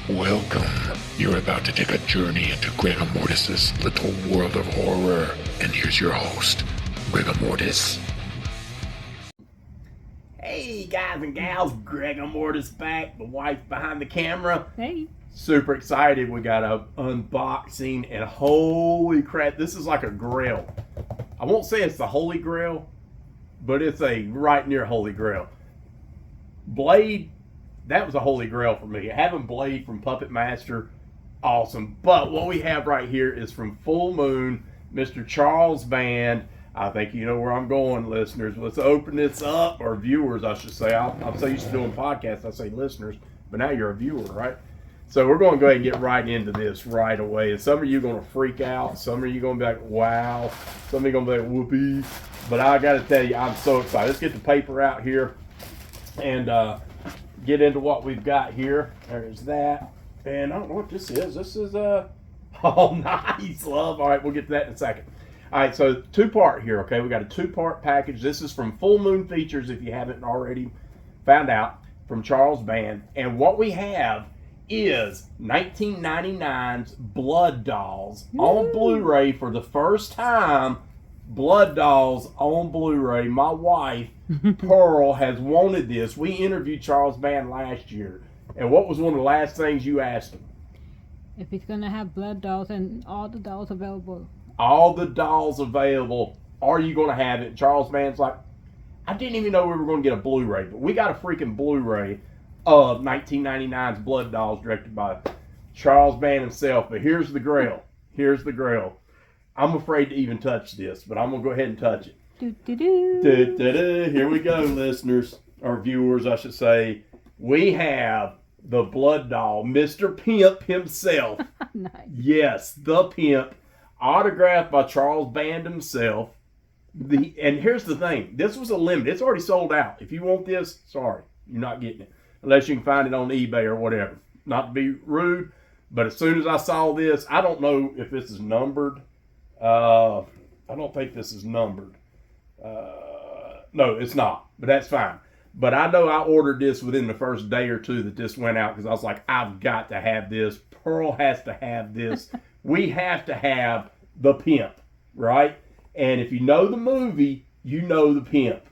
Welcome. You're about to take a journey into Gregor Mortis's little world of horror. And here's your host, Gregor Mortis. Hey guys and gals, Gregor Mortis back, the wife behind the camera. Hey. Super excited. We got a unboxing, and holy crap, this is like a grail. I won't say it's the Holy Grail, but it's a right near Holy Grail. Blade, that was a Holy Grail for me. Having Blade from Puppet Master, awesome. But what we have right here is from Full Moon, Mr. Charles Band. I think you know where I'm going, listeners. Let's open this up, or viewers, I should say. I'm so used to doing podcasts, I say listeners, but now you're a viewer, right? So we're going to go ahead and get right into this right away. And some of you are going to freak out. Some of you are going to be like, wow. Some of you are going to be like, whoopee. But I got to tell you, I'm so excited. Let's get the paper out here and get into what we've got here. There's that. And I don't know what this is. This is, oh, nice, love. All right, we'll get to that in a second. All right, so two-part here, okay? We got a two-part package. This is from Full Moon Features, if you haven't already found out, from Charles Band. And what we have is 1999's Blood Dolls on Blu-ray for the first time. Blood Dolls on Blu-ray. My wife, Pearl, has wanted this. We interviewed Charles Band last year. And what was one of the last things you asked him? If he's going to have Blood Dolls and all the dolls available. All the dolls available. Are you going to have it? Charles Band's like, I didn't even know we were going to get a Blu-ray, but we got a freaking Blu-ray of 1999's Blood Dolls, directed by Charles Band himself. But here's the grail. Here's the grail. I'm afraid to even touch this, but I'm going to go ahead and touch it. Here we go, listeners, or viewers, I should say. We have the Blood Doll, Mr. Pimp himself. Nice. Yes, the Pimp. Autographed by Charles Band himself. And here's the thing. This was a limit. It's already sold out. If you want this, sorry, you're not getting it. Unless you can find it on eBay or whatever. Not to be rude, but as soon as I saw this, I don't know if this is numbered. I don't think this is numbered. No, it's not, but that's fine. But I know I ordered this within the first day or two that this went out, because I was like, I've got to have this. Pearl has to have this. We have to have the Pimp, right? And if you know the movie, you know the Pimp.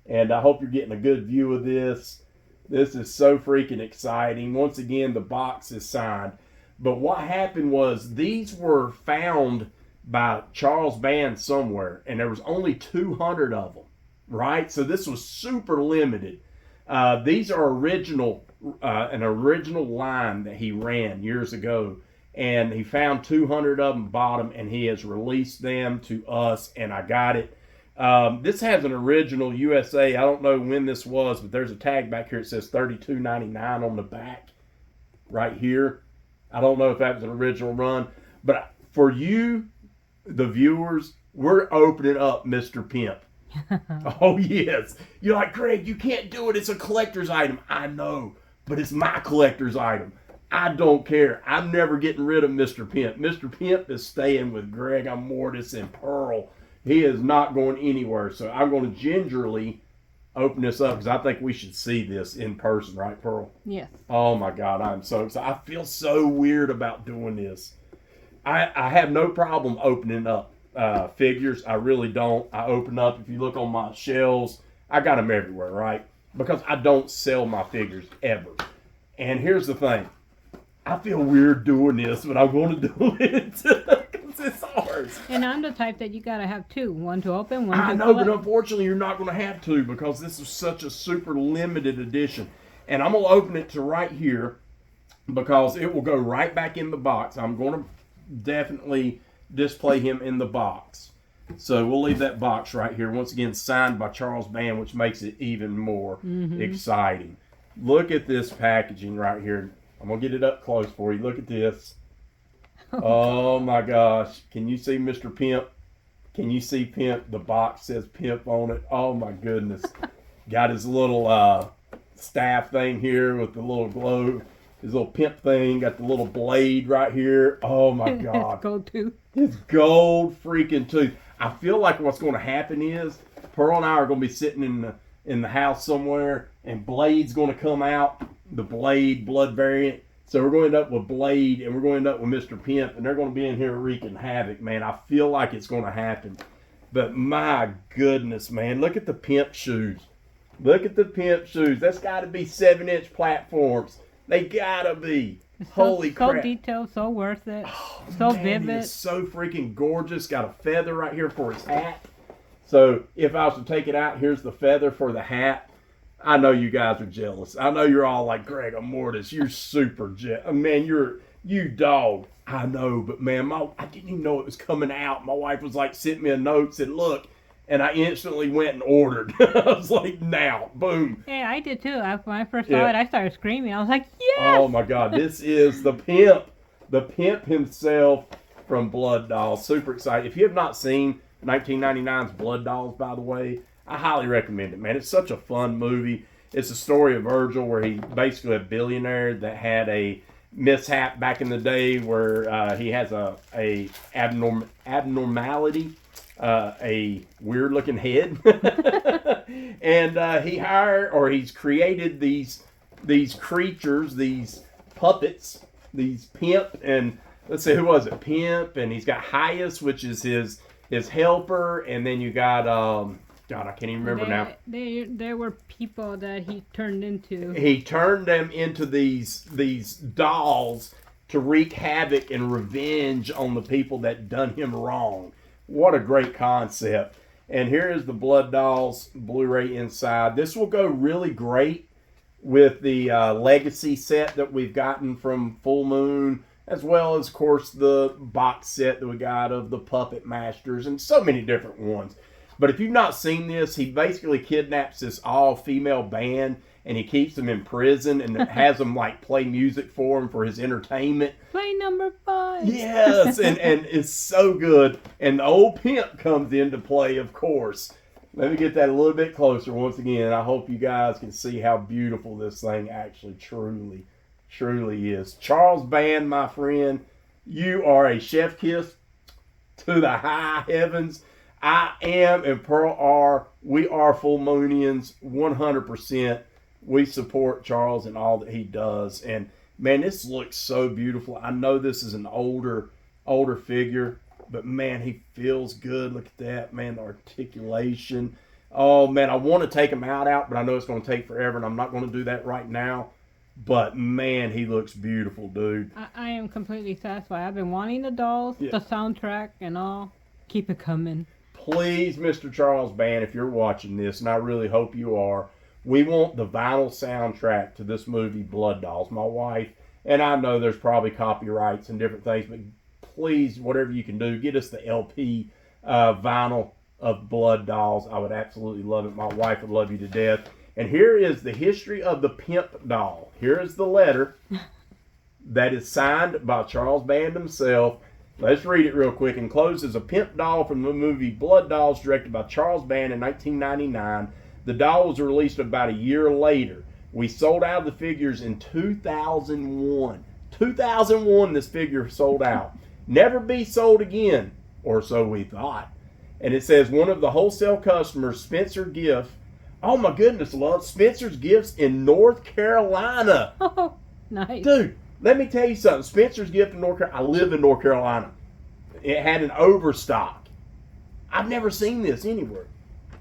And I hope you're getting a good view of this. This is so freaking exciting. Once again, the box is signed. But what happened was these were found by Charles Band somewhere, and there was only 200 of them, right? So this was super limited. These are an original line that he ran years ago. And he found 200 of them, bought them, and he has released them to us, and I got it. This has an original USA. I don't know when this was, but there's a tag back here. It says $32.99 on the back right here. I don't know if that was an original run. But for you, the viewers, we're opening up Mr. Pimp. Oh, yes. You're like, Greg, you can't do it. It's a collector's item. I know, but it's my collector's item. I don't care. I'm never getting rid of Mr. Pimp. Mr. Pimp is staying with Greg Mortis and Pearl. He is not going anywhere. So I'm going to gingerly open this up, because I think we should see this in person, right, Pearl? Yes. Oh, my God. I'm so excited. I feel so weird about doing this. I have no problem opening up figures. I really don't. I open up. If you look on my shelves, I got them everywhere, right? Because I don't sell my figures ever. And here's the thing. I feel weird doing this, but I'm going to do it because it's ours. And I'm the type that you got to have two. One to open, one to I know, but unfortunately you're not going to have two, because this is such a super limited edition. And I'm going to open it to right here, because it will go right back in the box. I'm going to definitely display him in the box. So we'll leave that box right here. Once again, signed by Charles Band, which makes it even more exciting. Look at this packaging right here. I'm going to get it up close for you. Look at this. Oh, my gosh. Can you see Mr. Pimp? Can you see Pimp? The box says Pimp on it. Oh, my goodness. Got his little staff thing here with the little globe. His little Pimp thing. Got the little blade right here. Oh, my God. His gold tooth. His gold freaking tooth. I feel like what's going to happen is Pearl and I are going to be sitting in the house somewhere, and Blade's going to come out, the Blade blood variant, So we're going to end up with Blade, and we're going to end up with Mr. Pimp, and they're going to be in here wreaking havoc, man. I feel like it's going to happen. But my goodness, man, look at the Pimp shoes. Look at the Pimp shoes. That's got to be 7-inch platforms. They got to be. Holy crap. So detailed, so worth it. Oh, so man, vivid. It's so freaking gorgeous. Got a feather right here for his hat. So if I was to take it out, here's the feather for the hat. I know you guys are jealous. I know you're all like, Greg Mortis, you're super jealous. Man, you dog. I know, but man, I didn't even know it was coming out. My wife was like, sent me a note, said, look, and I instantly went and ordered. I was like, now, boom. Yeah, I did too. When I first saw it, I started screaming. I was like, yes! Oh my God, this is the Pimp himself from Blood Dolls. Super excited. If you have not seen 1999's Blood Dolls, by the way, I highly recommend it, man. It's such a fun movie. It's the story of Virgil, where he's basically a billionaire that had a mishap back in the day where he has a abnormality, a weird looking head. And he's created these creatures, these puppets, these Pimp, and let's see, who was it? Pimp, and he's got Hyas, which is his helper, and then you got God, I can't even remember now. There were people that he turned into. He turned them into these dolls to wreak havoc and revenge on the people that done him wrong. What a great concept. And here is the Blood Dolls Blu-ray inside. This will go really great with the Legacy set that we've gotten from Full Moon, as well as, of course, the box set that we got of the Puppet Masters and so many different ones. But if you've not seen this, he basically kidnaps this all-female band, and he keeps them in prison and has them like play music for him for his entertainment. Play number 5. Yes, and it's so good. And the old Pimp comes into play, of course. Let me get that a little bit closer once again. I hope you guys can see how beautiful this thing actually truly is. Charles Band, my friend, you are a chef kiss to the high heavens. I am and Pearl are. We are Full Moonians 100%. We support Charles and all that he does. And man, this looks so beautiful. I know this is an older figure, but man, he feels good. Look at that, man, the articulation. Oh man, I want to take him out, but I know it's going to take forever, and I'm not going to do that right now. But man, he looks beautiful, dude. I am completely satisfied. I've been wanting the dolls, the soundtrack, and all. Keep it coming. Please, Mr. Charles Band, if you're watching this, and I really hope you are, we want the vinyl soundtrack to this movie, Blood Dolls. My wife, and I know there's probably copyrights and different things, but please, whatever you can do, get us the LP vinyl of Blood Dolls. I would absolutely love it. My wife would love you to death. And here is the history of the Pimp doll. Here is the letter that is signed by Charles Band himself. Let's read it real quick. Enclosed is a Pimp doll from the movie Blood Dolls, directed by Charles Band in 1999. The doll was released about a year later. We sold out the figures in 2001. 2001, this figure sold out. Never be sold again, or so we thought. And it says, one of the wholesale customers, Spencer Gift. Oh my goodness, love. Spencer's Gifts in North Carolina. Oh, nice. Dude, let me tell you something. Spencer's Gift in North Carolina. I live in North Carolina. It had an overstock. I've never seen this anywhere.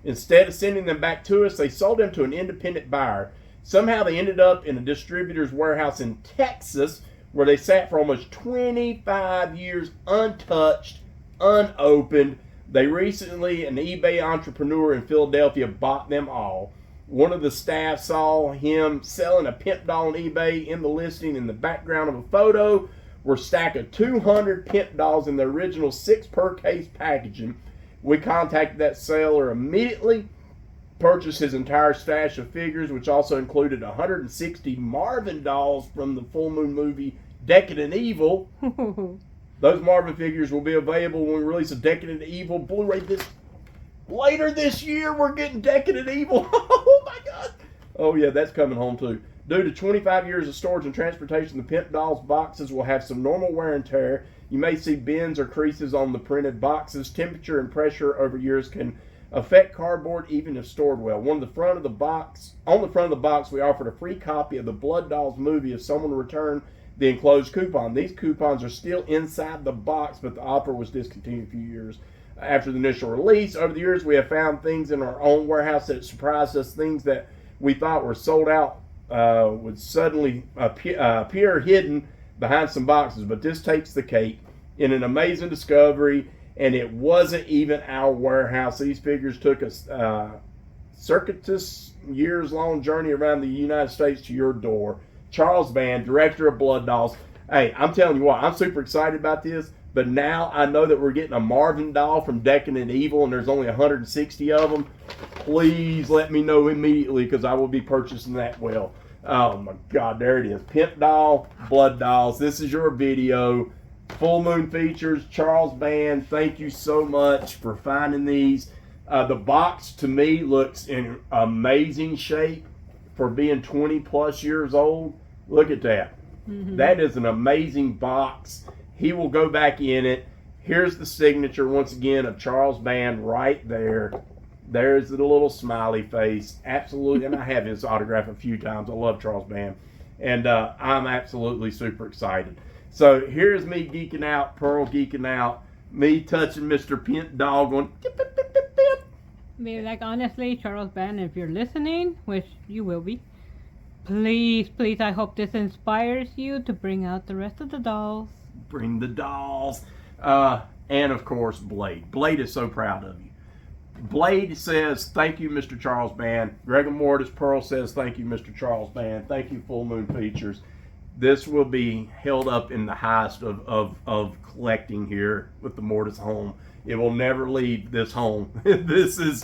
Instead of sending them back to us, they sold them to an independent buyer. Somehow they ended up in a distributor's warehouse in Texas, where they sat for almost 25 years untouched, unopened. They recently, an eBay entrepreneur in Philadelphia, bought them all. One of the staff saw him selling a Pimp doll on eBay. In the listing, in the background of a photo, were a stack of 200 Pimp dolls in the original 6 per case packaging. We contacted that seller immediately, purchased his entire stash of figures, which also included 160 Marvin dolls from the Full Moon movie Decadent Evil. Those Marvin figures will be available when we release a Decadent Evil Blu-ray later this year. We're getting Decadent Evil. Oh my God. Oh yeah, that's coming home too. Due to 25 years of storage and transportation, the Pimp dolls boxes will have some normal wear and tear. You may see bends or creases on the printed boxes. Temperature and pressure over years can affect cardboard even if stored well. On the front of the box, we offered a free copy of the Blood Dolls movie if someone returned the enclosed coupon. These coupons are still inside the box, but the offer was discontinued a few years after the initial release. Over the years, we have found things in our own warehouse that surprised us. Things that we thought were sold out would suddenly appear hidden behind some boxes. But this takes the cake in an amazing discovery, and it wasn't even our warehouse. These figures took us circuitous, years-long journey around the United States to your door. Charles Band, director of Blood Dolls. Hey, I'm telling you what, I'm super excited about this, but now I know that we're getting a Marvin doll from Decadent Evil, and there's only 160 of them. Please let me know immediately, because I will be purchasing that well. Oh my God, there it is. Pimp doll, Blood Dolls. This is your video. Full Moon Features, Charles Band. Thank you so much for finding these. The box to me looks in amazing shape for being 20 plus years old. Look at that. That is an amazing box. He will go back in it. Here's the signature once again of Charles Band right there. There's the little smiley face. Absolutely. And I have his autograph a few times. I love Charles Band. And I'm absolutely super excited. So here's me geeking out, Pearl geeking out, me touching Mr. Pimp doll going, tip, tip, tip, tip, tip. Be like, honestly, Charles Band, if you're listening, which you will be, please, please, I hope this inspires you to bring out the rest of the dolls. Bring the dolls. And of course, Blade. Blade is so proud of you. Blade says, thank you, Mr. Charles Band. Gregor Mortis Pearl says, thank you, Mr. Charles Band. Thank you, Full Moon Features. This will be held up in the highest of collecting here with the Mortis home. It will never leave this home. This is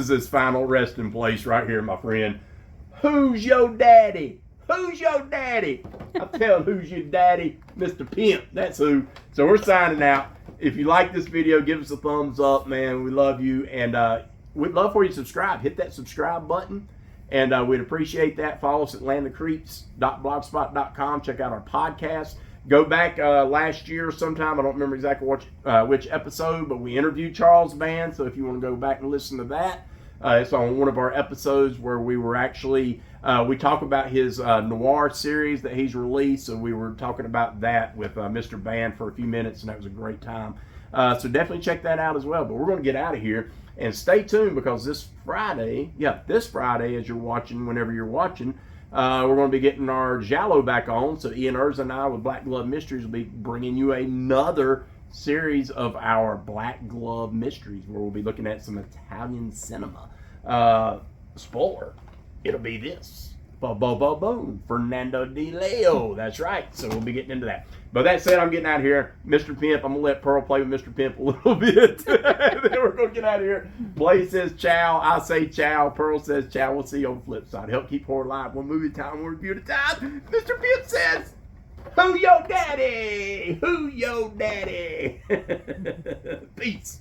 his final resting place right here, my friend. Who's your daddy? Who's your daddy? I tell who's your daddy, Mr. Pimp. That's who. So we're signing out. If you like this video, give us a thumbs up, man. We love you, and we'd love for you to subscribe. Hit that subscribe button. And we'd appreciate that. Follow us at landthecreeps.blogspot.com. Check out our podcast. Go back last year sometime. I don't remember exactly which episode, but we interviewed Charles Band. So if you want to go back and listen to that, it's on one of our episodes where we were actually, we talk about his noir series that he's released. So we were talking about that with Mr. Band for a few minutes, and that was a great time. So definitely check that out as well. But we're going to get out of here. And stay tuned, because this Friday, as you're watching, whenever you're watching, we're going to be getting our Giallo back on. So Ian Erza and I with Black Glove Mysteries will be bringing you another series of our Black Glove Mysteries, where we'll be looking at some Italian cinema. Spoiler, it'll be this. Boom, Fernando Di Leo. That's right. So we'll be getting into that. But that said, I'm getting out of here. Mr. Pimp, I'm going to let Pearl play with Mr. Pimp a little bit. Then we're going to get out of here. Blaze says ciao. I say ciao. Pearl says ciao. We'll see you on the flip side. Help keep horror alive. One movie at a time, one review at a time. Mr. Pimp says, who your daddy? Who your daddy? Peace.